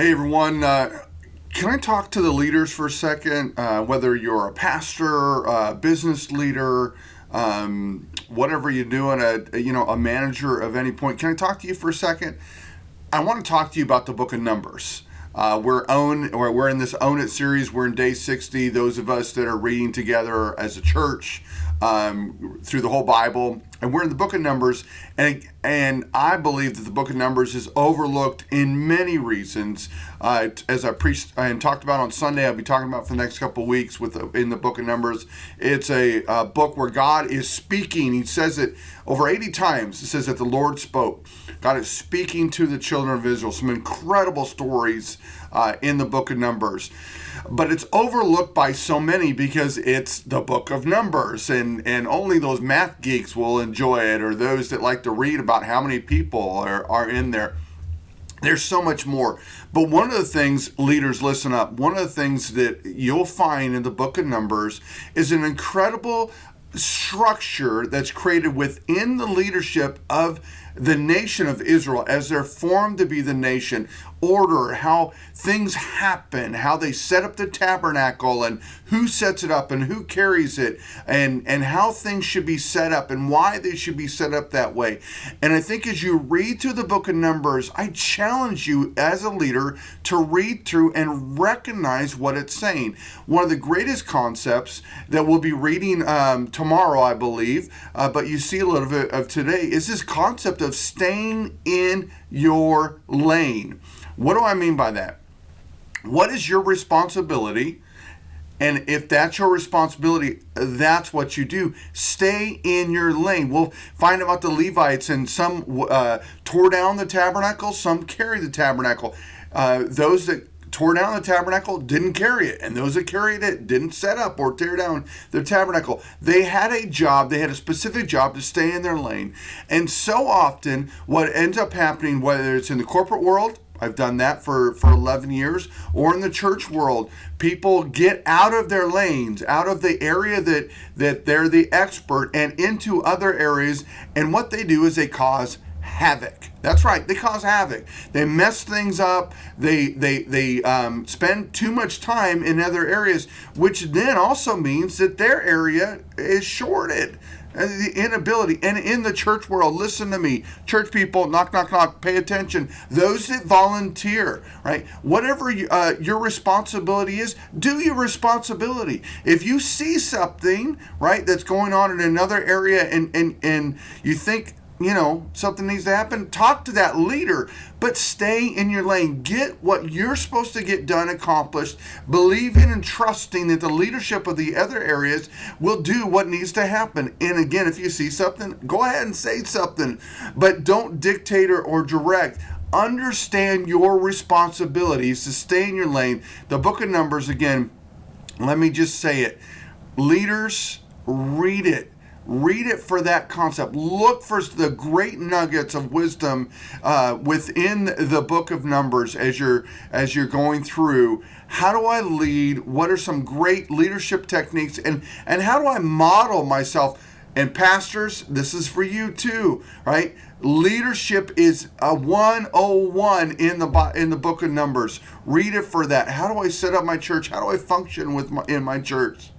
Hey everyone, can I talk to the leaders for a second? Whether you're a pastor, a business leader, whatever you're doing, a manager of any point, can I talk to you for a second? I want to talk to you about the Book of Numbers. We're in this Own It series. We're in day 60. Those of us that are reading together as a church through the whole Bible, and we're in the Book of Numbers. And I believe that the Book of Numbers is overlooked in many reasons. As I preached and talked about on Sunday, I'll be talking about for the next couple of weeks in the Book of Numbers. It's a book where God is speaking. He says it over 80 times. It says that the Lord spoke. God is speaking to the children of Israel. Some incredible stories in the Book of Numbers. But it's overlooked by so many because it's the Book of Numbers, and only those math geeks will enjoy it, or those that like to read about how many people are in there. There's so much more. But one of the things, leaders, listen up, one of the things that you'll find in the Book of Numbers is an incredible structure that's created within the leadership of the nation of Israel as they're formed to be the nation. Order, how things happen, how they set up the tabernacle, and who sets it up and who carries it, and how things should be set up and why they should be set up that way. And I think as you read through the Book of Numbers, I challenge you as a leader to read through and recognize what it's saying. One of the greatest concepts that we'll be reading tomorrow, I believe, but you see a little bit of today, is this concept of staying in your lane. What do I mean by that? What is your responsibility? And if that's your responsibility, that's what you do. Stay in your lane. We'll find about the Levites, and some tore down the tabernacle, some carried the tabernacle. Those that tore down the tabernacle didn't carry it, and those that carried it didn't set up or tear down the tabernacle. They had a job, they had a specific job to stay in their lane. And so often what ends up happening, whether it's in the corporate world, I've done that for 11 years, or in the church world, people get out of their lanes, out of the area that they're the expert, and into other areas, and what they do is they cause havoc. That's right, they cause havoc. They mess things up. They spend too much time in other areas, which then also means that their area is shorted. The inability. And in the church world, listen to me, church people, knock, knock, knock, pay attention. Those that volunteer, right? Whatever your responsibility is, do your responsibility. If you see something, right, that's going on in another area, and you think, something needs to happen, talk to that leader, but stay in your lane. Get what you're supposed to get done, accomplished, believing and trusting that the leadership of the other areas will do what needs to happen. And again, if you see something, go ahead and say something, but don't dictate or direct. Understand your responsibilities to stay in your lane. The Book of Numbers, again, let me just say it. Leaders, read it. Read it for that concept. Look for the great nuggets of wisdom within the Book of Numbers as you're going through. How do I lead? What are some great leadership techniques? And how do I model myself? And pastors, this is for you too, right? Leadership is a 101 in the Book of Numbers. Read it for that. How do I set up my church? How do I function in my church?